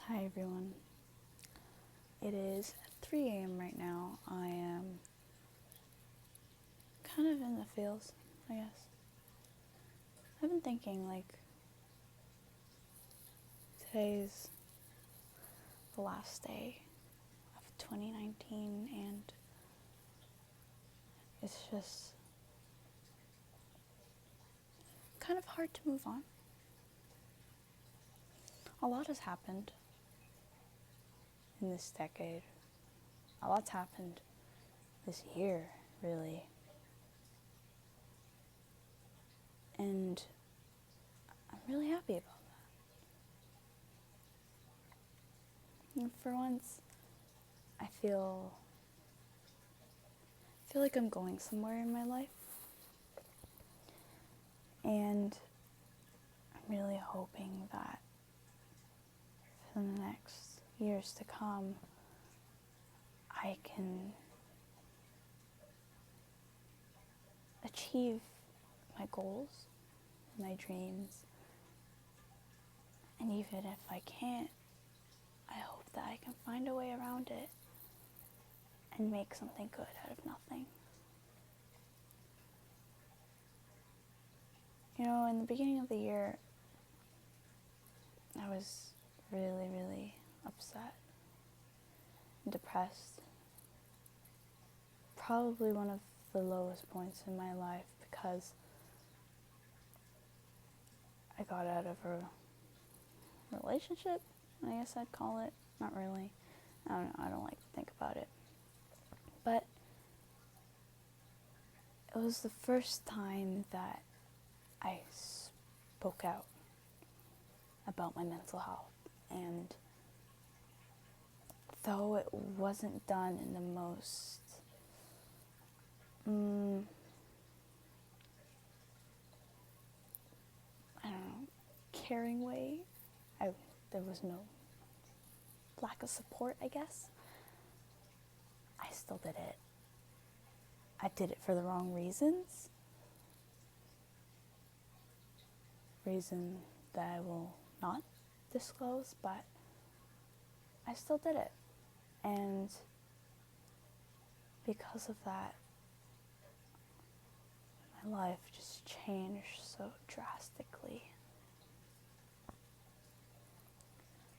Hi everyone. It is 3 a.m. right now. I am kind of in the feels, I guess. I've been thinking today's the last day of 2019 and it's just kind of hard to move on. A lot has happened in this decade. A lot's happened this year, really. And I'm really happy about that. And for once, I feel like I'm going somewhere in my life. And I'm really hoping that for the next years to come, I can achieve my goals, my dreams, and even if I can't, I hope that I can find a way around it and make something good out of nothing. You know, in the beginning of the year, I was really, really upset and depressed. Probably one of the lowest points in my life because I got out of a relationship, I guess I'd call it. Not really. I don't know, I don't like to think about it. But it was the first time that I spoke out about my mental health. And though it wasn't done in the most caring way, there was no lack of support, I guess. I still did it. I did it for the wrong reasons. Reason that I will not disclose, but I still did it. And because of that, my life just changed so drastically.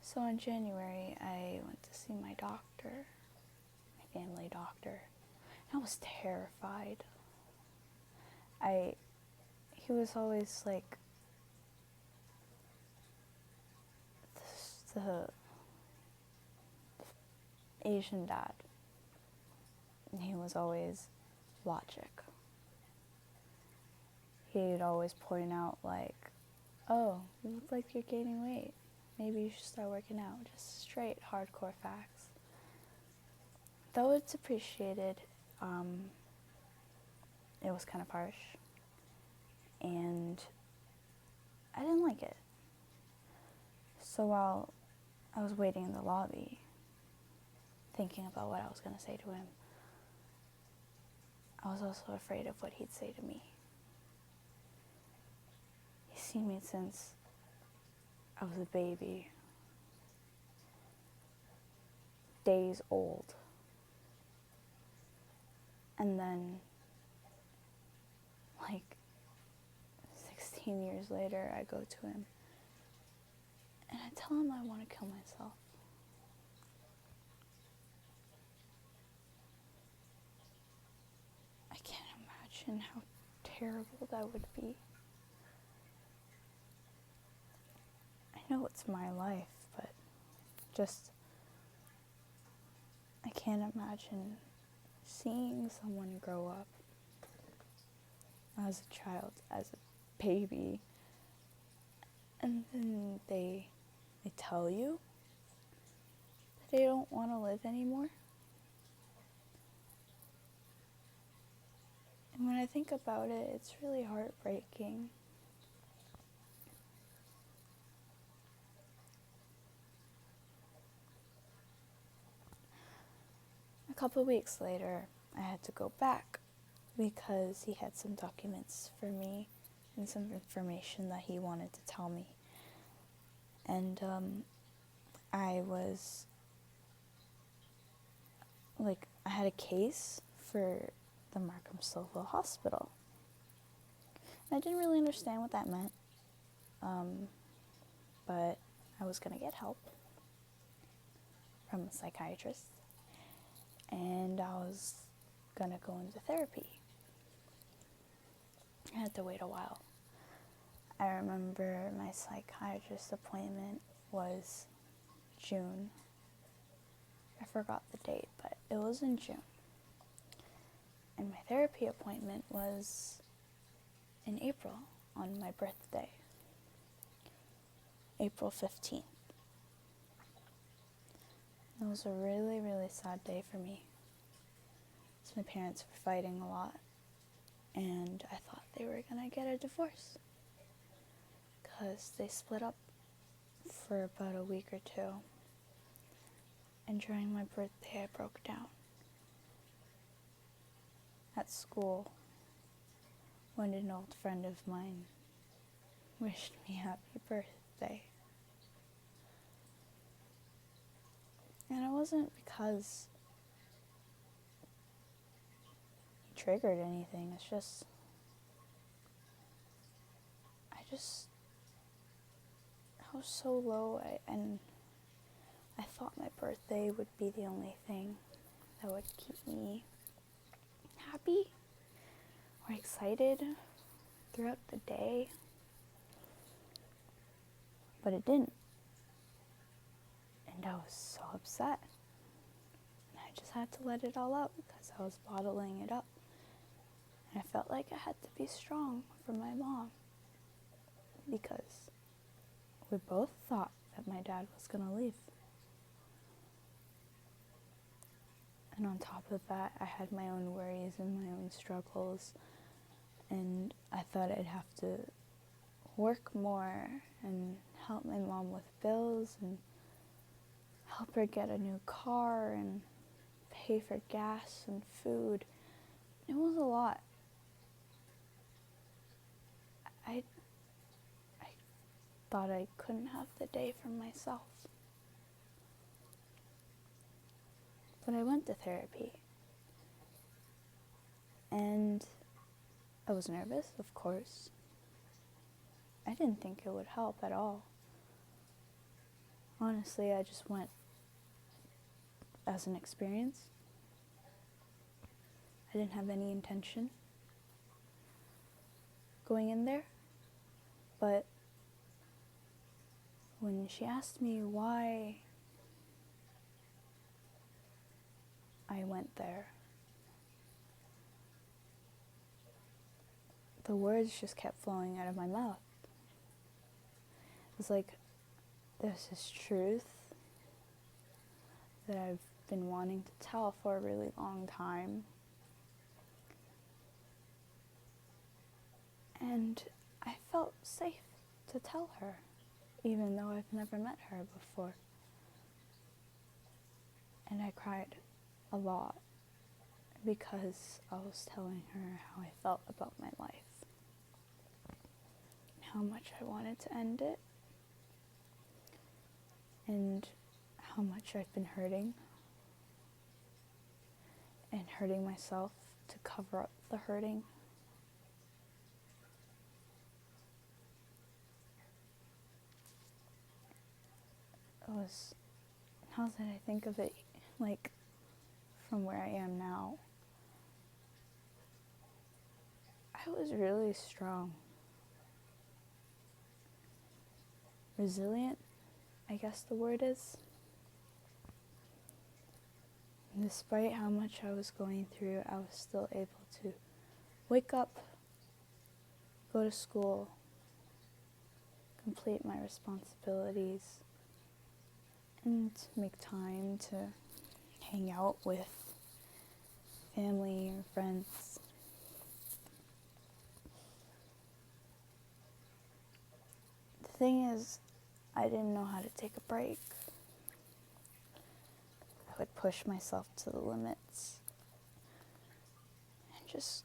So in January, I went to see my doctor, my family doctor, and I was terrified. He was always like the Asian dad, and he was always logic. He'd always point out oh, you look like you're gaining weight. Maybe you should start working out. Just straight, hardcore facts. Though it's appreciated, it was kind of harsh. And I didn't like it. So while I was waiting in the lobby, thinking about what I was going to say to him, I was also afraid of what he'd say to me. He's seen me since I was a baby, days old. And then, 16 years later, I go to him and I tell him I want to kill myself. I can't imagine how terrible that would be. I know it's my life, but I can't imagine seeing someone grow up as a child, as a baby, and then they tell you that they don't want to live anymore. And when I think about it, it's really heartbreaking. A couple weeks later, I had to go back because he had some documents for me and some information that he wanted to tell me. And I had a case for the Markham Stouffville Hospital. And I didn't really understand what that meant, but I was going to get help from a psychiatrist, and I was going to go into therapy. I had to wait a while. I remember my psychiatrist appointment was June. I forgot the date, but it was in June. And my therapy appointment was in April, on my birthday, April 15th. It was a really, really sad day for me. My parents were fighting a lot, and I thought they were gonna get a divorce because they split up for about a week or two, and during my birthday I broke down. At school, when an old friend of mine wished me happy birthday. And it wasn't because he triggered anything, it's just, I was so low, and I thought my birthday would be the only thing that would keep me happy or excited throughout the day, but it didn't. And I was so upset. And I just had to let it all out because I was bottling it up. And I felt like I had to be strong for my mom because we both thought that my dad was going to leave. And on top of that, I had my own worries and my own struggles. And I thought I'd have to work more and help my mom with bills and help her get a new car and pay for gas and food. It was a lot. I thought I couldn't have the day for myself. But I went to therapy. And I was nervous, of course. I didn't think it would help at all. Honestly, I just went as an experience. I didn't have any intention going in there. But when she asked me why I went there, the words just kept flowing out of my mouth. It was like, there's this truth that I've been wanting to tell for a really long time. And I felt safe to tell her, even though I've never met her before. And I cried a lot because I was telling her how I felt about my life, how much I wanted to end it, and how much I've been hurting, and hurting myself to cover up the hurting. Now that I think of it, like, from where I am now, I was really strong. Resilient, I guess the word is. Despite how much I was going through, I was still able to wake up, go to school, complete my responsibilities, and make time to hang out with family or friends. The thing is, I didn't know how to take a break. I would push myself to the limits and just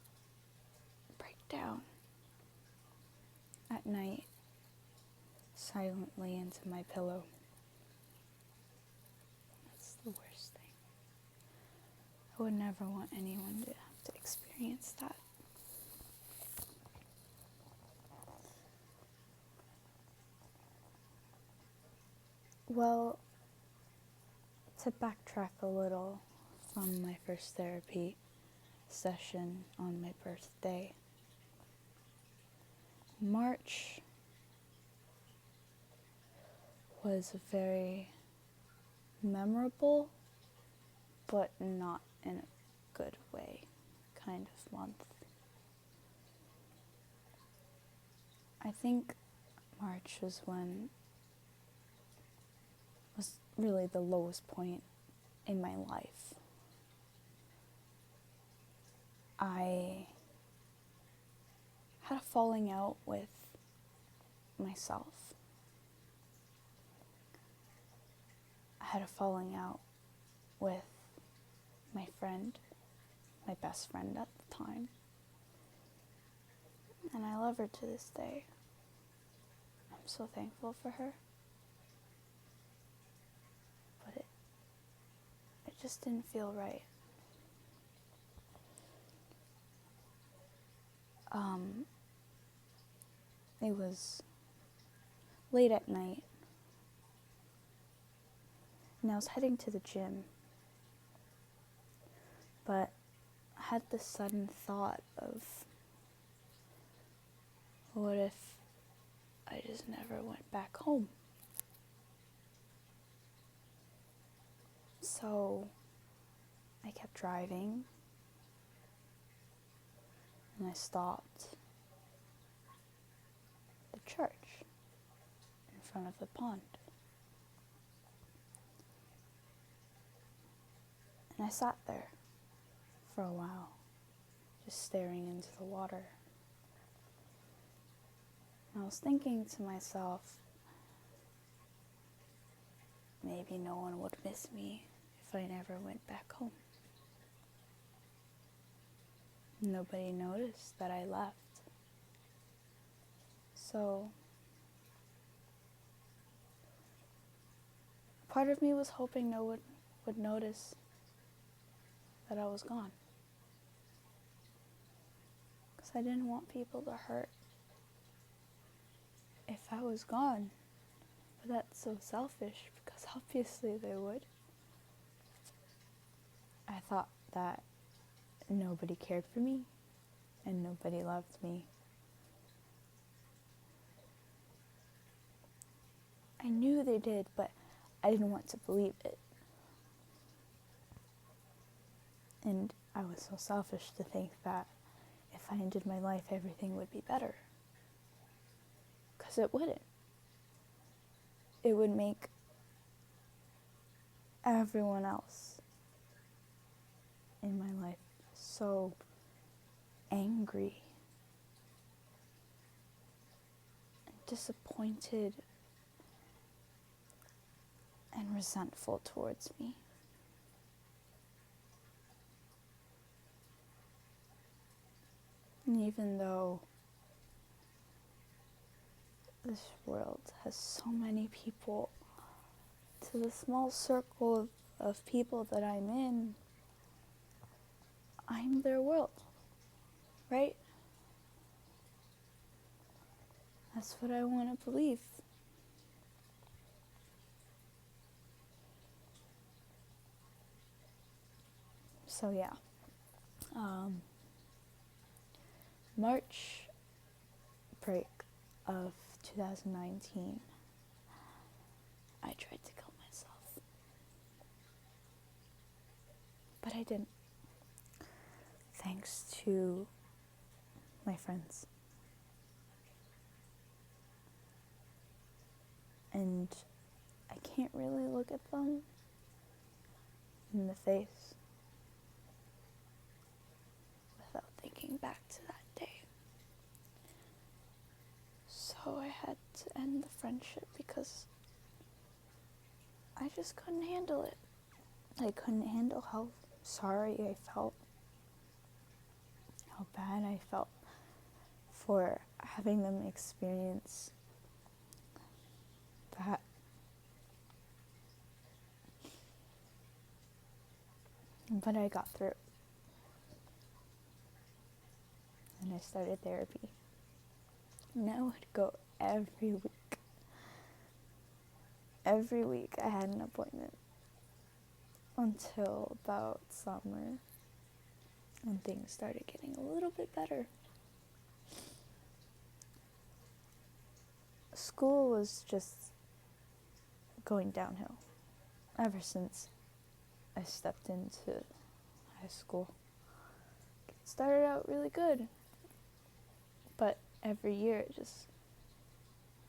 break down at night, silently into my pillow. the worst thing. I would never want anyone to have to experience that. Well, to backtrack a little from my first therapy session on my birthday, March was a very memorable, but not in a good way, kind of month. I think March was really the lowest point in my life. I had a falling out with myself. I had a falling out with my friend, my best friend at the time. And I love her to this day. I'm so thankful for her. But it just didn't feel right. It was late at night, and I was heading to the gym, but I had this sudden thought of, what if I just never went back home? So I kept driving, and I stopped at the church in front of the pond. And I sat there for a while, just staring into the water. And I was thinking to myself, maybe no one would miss me if I never went back home. Nobody noticed that I left. So part of me was hoping no one would notice that I was gone, because I didn't want people to hurt if I was gone. But that's so selfish, because obviously they would. I thought that nobody cared for me and nobody loved me. I knew they did, but I didn't want to believe it. And I was so selfish to think that if I ended my life, everything would be better. Because it wouldn't. It would make everyone else in my life so angry and disappointed and resentful towards me. And even though this world has so many people, to the small circle of people that I'm in, I'm their world, right? That's what I want to believe. So yeah, March break of 2019, I tried to kill myself, but I didn't, thanks to my friends. And I can't really look at them in the face without thinking back to that day. So I had to end the friendship because I just couldn't handle it. I couldn't handle how sorry I felt, how bad I felt for having them experience that. But I got through. And I started therapy. And I would go every week. Every week I had an appointment. Until about summer. And things started getting a little bit better. School was just going downhill ever since I stepped into high school. It started out really good, but every year it just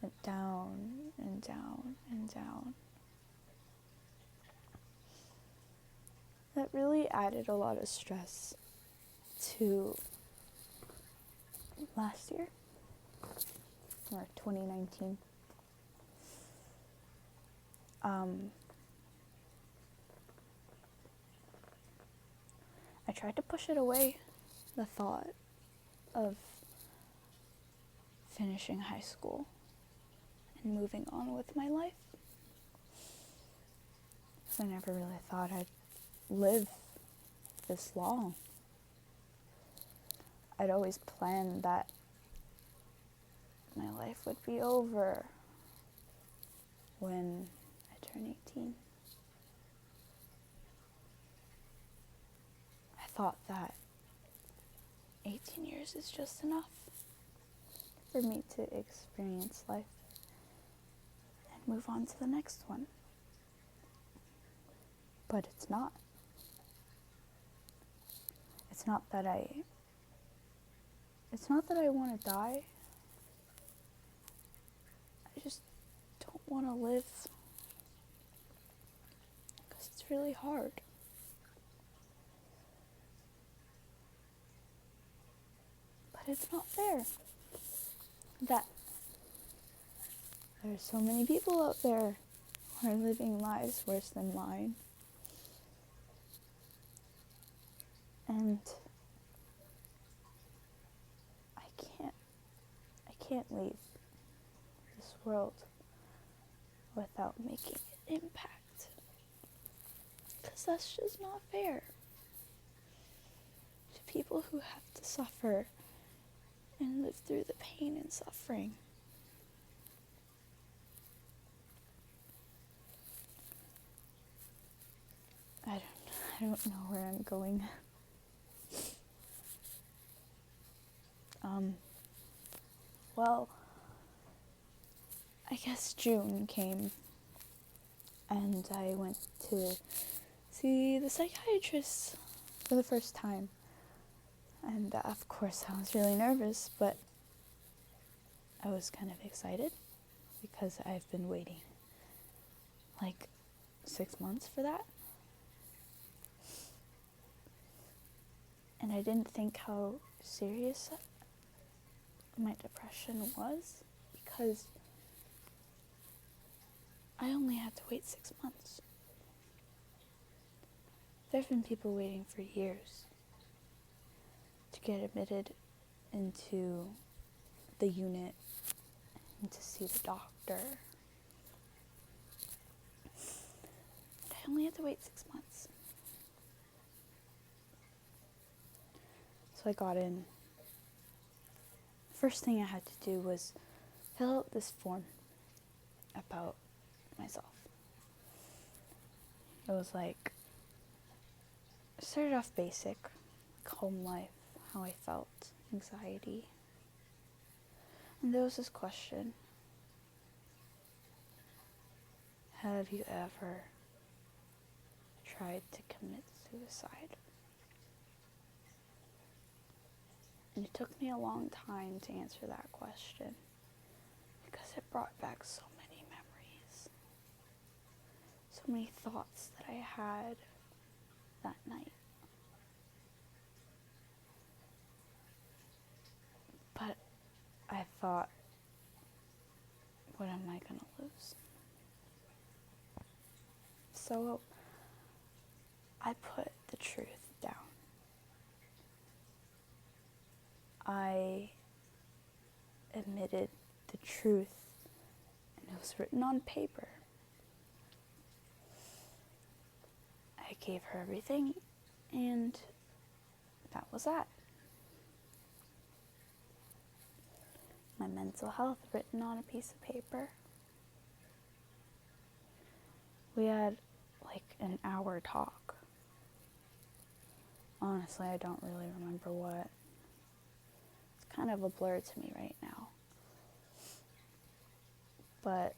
went down and down and down. That really added a lot of stress to last year, or 2019. I tried to push it away, the thought of finishing high school and moving on with my life. Because I never really thought I'd live this long. I'd always planned that my life would be over when I turn 18. I thought that 18 years is just enough for me to experience life and move on to the next one. But it's not. It's not that I want to die. I just don't want to live because it's really hard. But it's not fair that there are so many people out there who are living lives worse than mine. And I can't leave this world without making an impact. Because that's just not fair to people who have to suffer and live through the pain and suffering. I don't know where I'm going. Well, I guess June came and I went to see the psychiatrist for the first time. And of course I was really nervous, but I was kind of excited because I've been waiting like 6 months for that. And I didn't think how serious my depression was because I only had to wait 6 months. There have been people waiting for years to get admitted into the unit and to see the doctor. But I only had to wait 6 months. So I got in. First thing I had to do was fill out this form about myself. It was like, it started off basic, like home life, how I felt, anxiety. And there was this question: have you ever tried to commit suicide? And it took me a long time to answer that question because it brought back so many memories, so many thoughts that I had that night. But I thought, what am I going to lose? So I put the truth down. I admitted the truth, and it was written on paper. I gave her everything, And that was that. My mental health written on a piece of paper. We had like an hour talk. Honestly, I don't really remember what. It's kind of a blur to me right now. But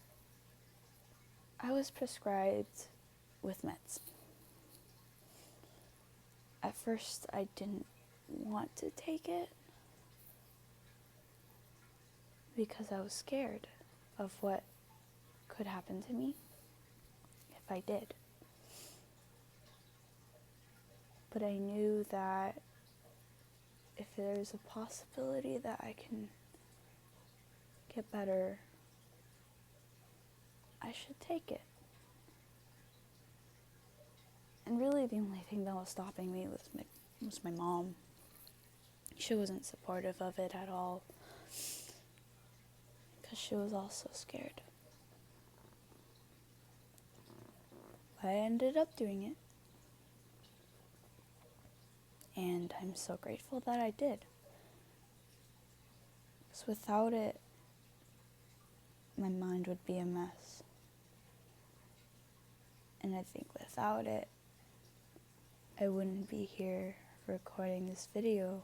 I was prescribed with meds. At first, I didn't want to take it because I was scared of what could happen to me if I did. But I knew that if there's a possibility that I can get better, I should take it. And really the only thing that was stopping me was my mom. She wasn't supportive of it at all because she was also scared. But I ended up doing it. And I'm so grateful that I did. Because without it, my mind would be a mess. And I think without it, I wouldn't be here recording this video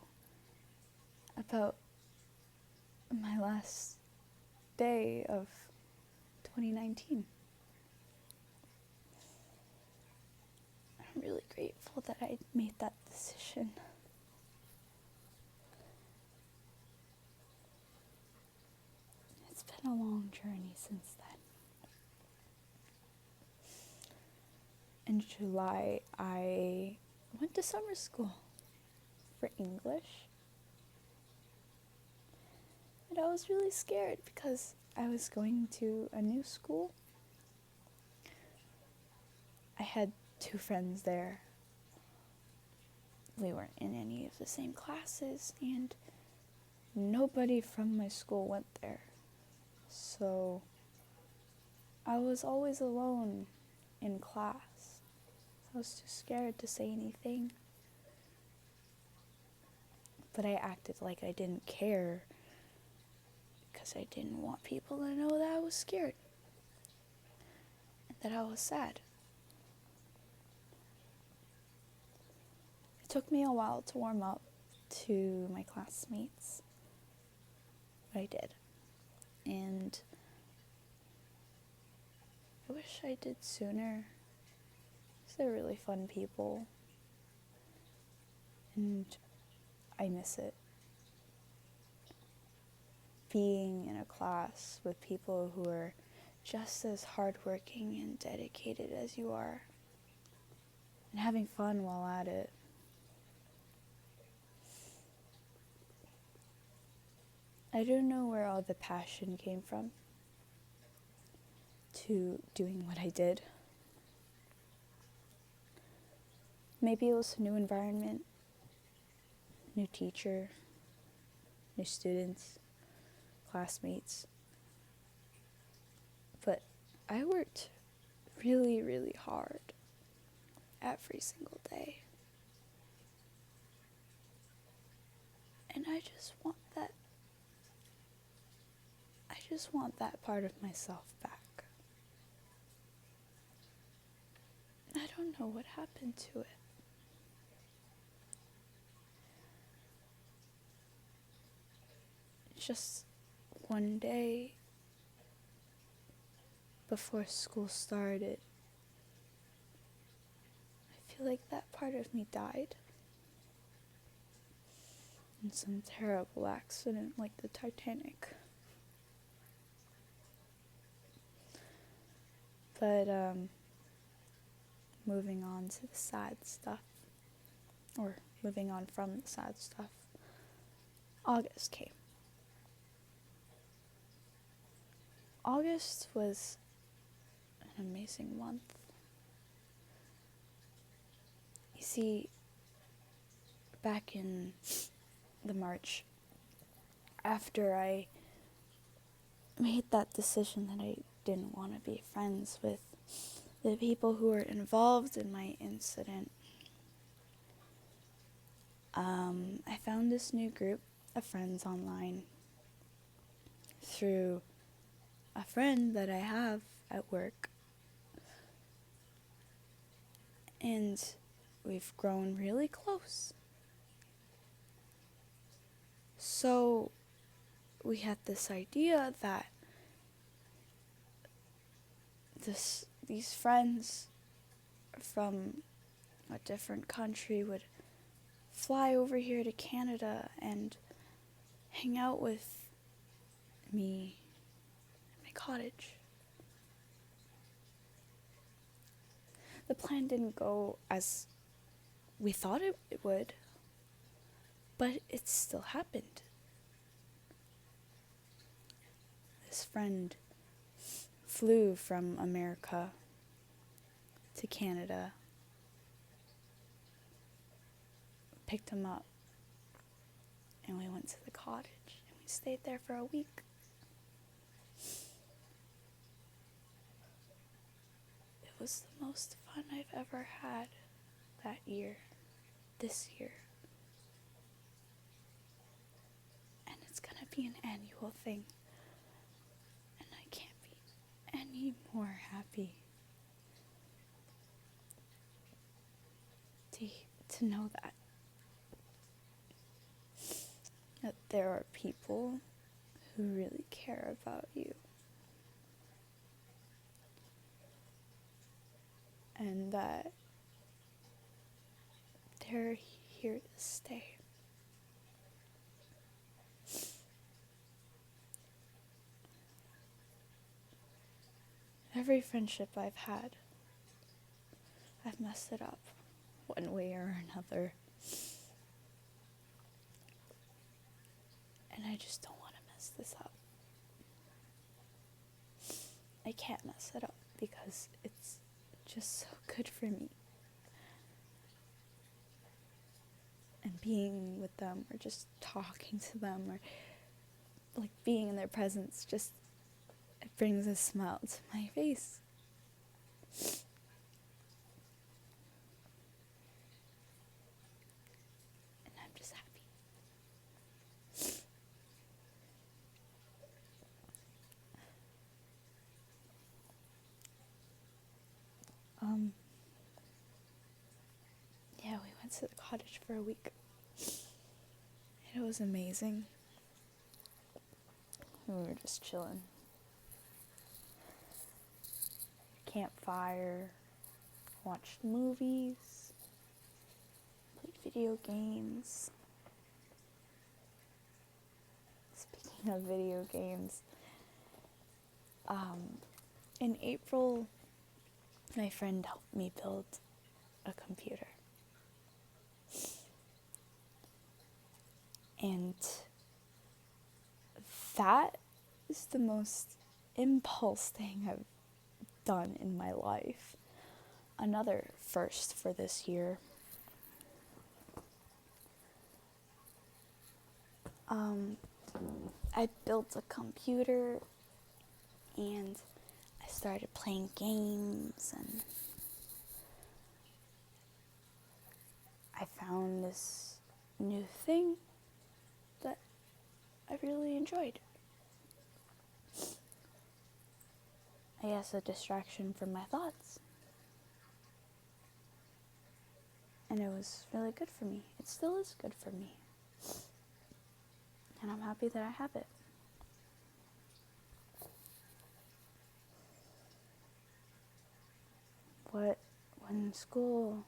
about my last day of 2019. I'm really grateful that I made that decision. It's been a long journey since then. In July, I went to summer school for English. And I was really scared because I was going to a new school. I had 2 friends there. We weren't in any of the same classes, and nobody from my school went there. So I was always alone in class. I was too scared to say anything. But I acted like I didn't care because I didn't want people to know that I was scared and that I was sad. It took me a while to warm up to my classmates, but I did. And I wish I did sooner. They're really fun people, and I miss it. Being in a class with people who are just as hardworking and dedicated as you are, and having fun while at it. I don't know where all the passion came from to doing what I did. Maybe it was a new environment, new teacher, new students, classmates. But I worked really, really hard every single day. And I just want that part of myself back. I don't know what happened to it. Just one day before school started, I feel like that part of me died in some terrible accident like the Titanic. But moving on to the sad stuff, or moving on from the sad stuff, August came. August was an amazing month. You see, back in the March, after I made that decision that I didn't want to be friends with the people who were involved in my incident, I found this new group of friends online through a friend that I have at work. And we've grown really close. So we had this idea that these friends from a different country would fly over here to Canada and hang out with me in my cottage. The plan didn't go as we thought it would, but it still happened. This friend flew from America to Canada, picked him up, and we went to the cottage, and we stayed there for a week. It was the most fun I've ever had this year. And it's gonna be an annual thing. And I can't be any more happy to know that there are people who really care about you. And that they're here to stay. Every friendship I've had, I've messed it up one way or another. And I just don't want to mess this up. I can't mess it up because it's just so good for me. And being with them or just talking to them or like being in their presence, just it brings a smile to my face. And I'm just happy. Yeah, we went to the cottage for a week. It was amazing. We were just chilling. Campfire, watched movies, played video games. Speaking of video games, in April, my friend helped me build a computer. And that is the most impulse thing I've done in my life. Another first for this year. I built a computer and I started playing games, and I found this new thing that I really enjoyed. I guess a distraction from my thoughts. And it was really good for me. It still is good for me. And I'm happy that I have it. When school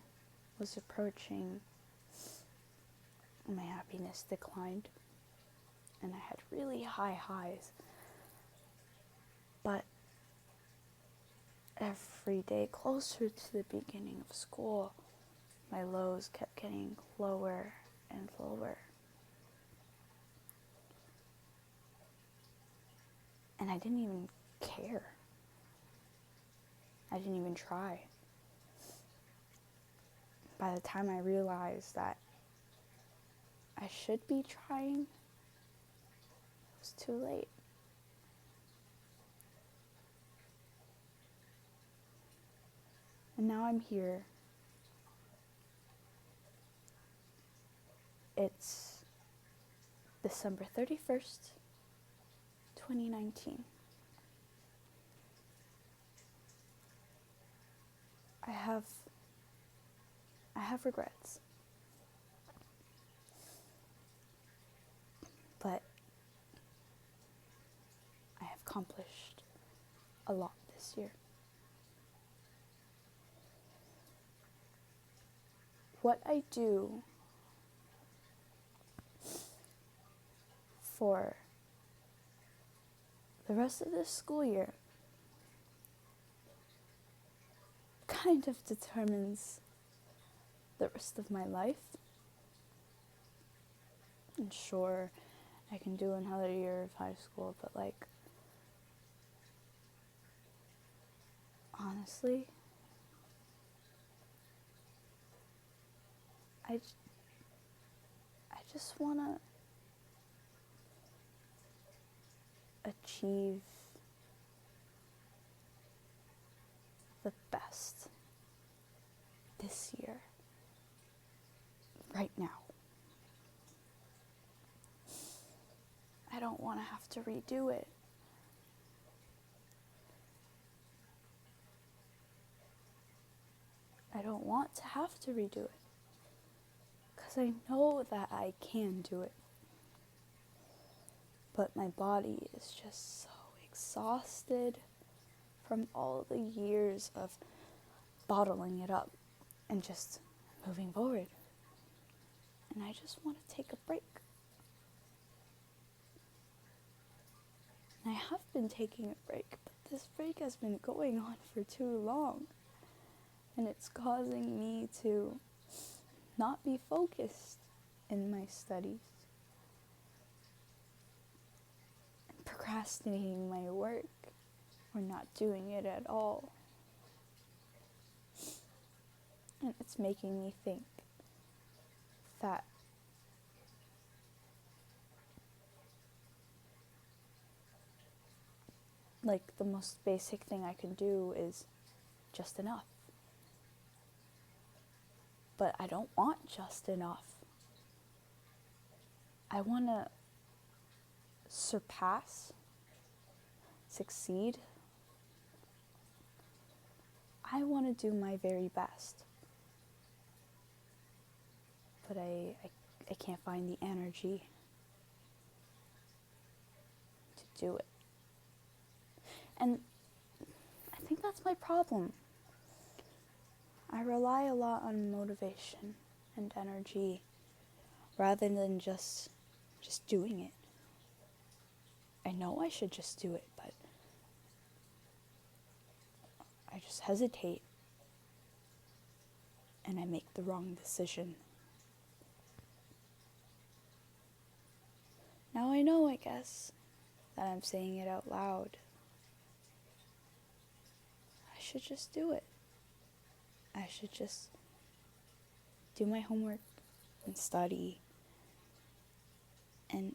was approaching, my happiness declined. And I had really high highs. But every day closer to the beginning of school, my lows kept getting lower and lower. And I didn't even care. I didn't even try. By the time I realized that I should be trying, it was too late. And now I'm here. It's December 31st, 2019. I have regrets. But I have accomplished a lot this year. What I do for the rest of this school year kind of determines the rest of my life. And sure, I can do another year of high school, but like, honestly, I just want to achieve the best this year, right now. I don't want to have to redo it. I don't want to have to redo it, because I know that I can do it. But my body is just so exhausted from all the years of bottling it up and just moving forward. And I just want to take a break. And I have been taking a break, but this break has been going on for too long. And it's causing me to not be focused in my studies. And procrastinating my work or not doing it at all. And it's making me think that like the most basic thing I can do is just enough. But I don't want just enough. I want to surpass, succeed. I want to do my very best. But I can't find the energy to do it. And I think that's my problem. I rely a lot on motivation and energy rather than just doing it. I know I should just do it, but I just hesitate and I make the wrong decision. Now I know, I guess, that I'm saying it out loud. I should just do it. I should just do my homework and study and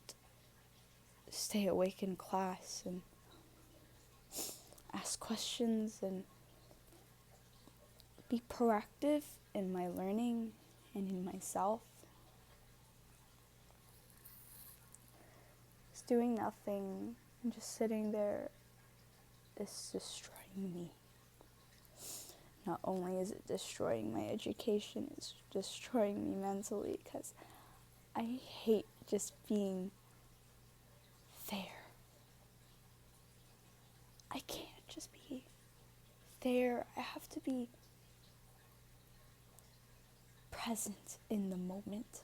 stay awake in class and ask questions and be proactive in my learning and in myself. Just doing nothing and just sitting there is destroying me. Not only is it destroying my education, it's destroying me mentally, because I hate just being there. I can't just be there. I have to be present in the moment.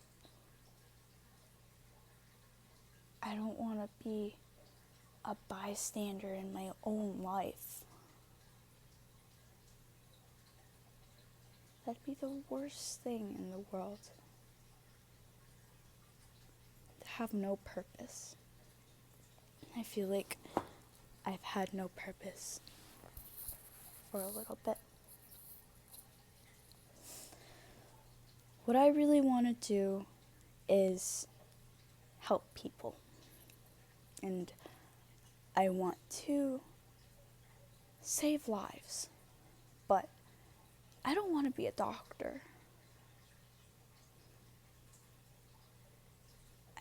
I don't want to be a bystander in my own life. That'd be the worst thing in the world. To have no purpose. I feel like I've had no purpose for a little bit. What I really want to do is help people. And I want to save lives. But I don't want to be a doctor.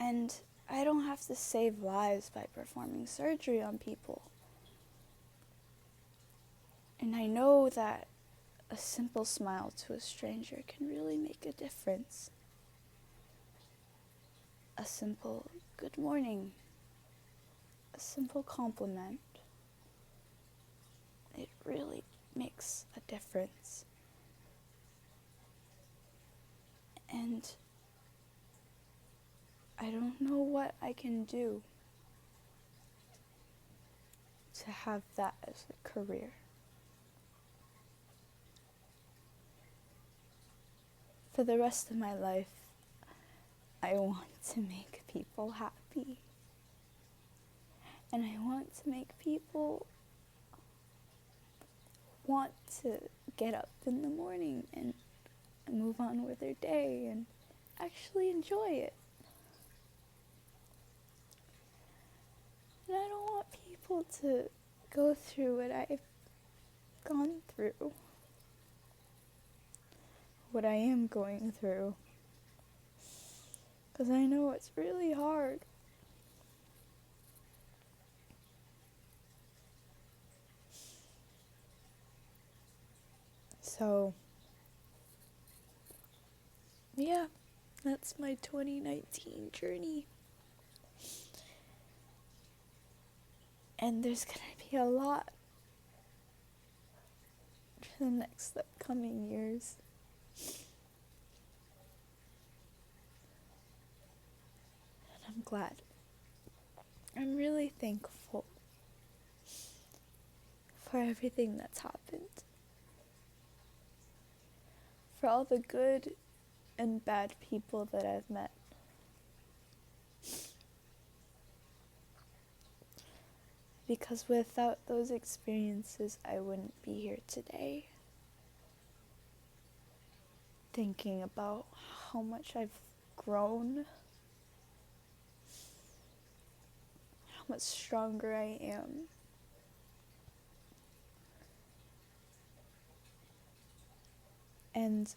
And I don't have to save lives by performing surgery on people. And I know that a simple smile to a stranger can really make a difference. A simple good morning, a simple compliment, it really makes a difference. And I don't know what I can do to have that as a career. For the rest of my life, I want to make people happy. And I want to make people want to get up in the morning and move on with their day and actually enjoy it. And I don't want people to go through what I've gone through, what I am going through, because I know it's really hard. So, yeah, that's my 2019 journey. And there's gonna be a lot for the next upcoming years. And I'm glad. I'm really thankful for everything that's happened. For all the good and bad people that I've met. Because without those experiences, I wouldn't be here today. Thinking about how much I've grown, how much stronger I am. And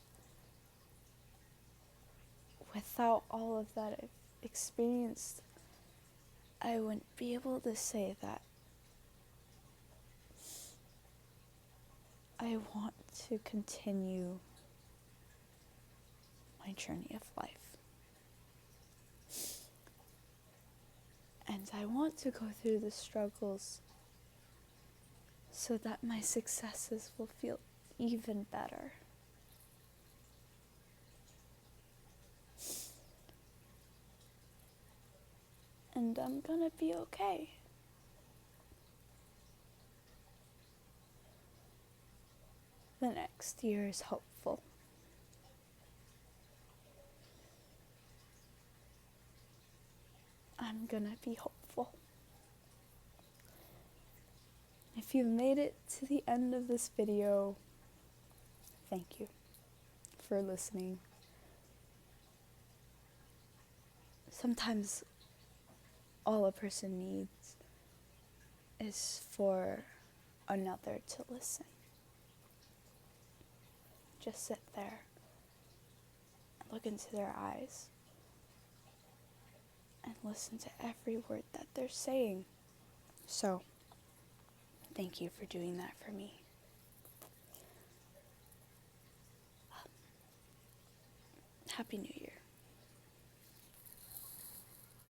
without all of that I've experienced, I wouldn't be able to say that I want to continue my journey of life. And I want to go through the struggles so that my successes will feel even better. And I'm gonna be okay. The next year is hopeful. I'm gonna be hopeful. If you've made it to the end of this video, thank you for listening. Sometimes all a person needs is for another to listen. Just sit there and look into their eyes and listen to every word that they're saying. So, thank you for doing that for me. Happy New Year.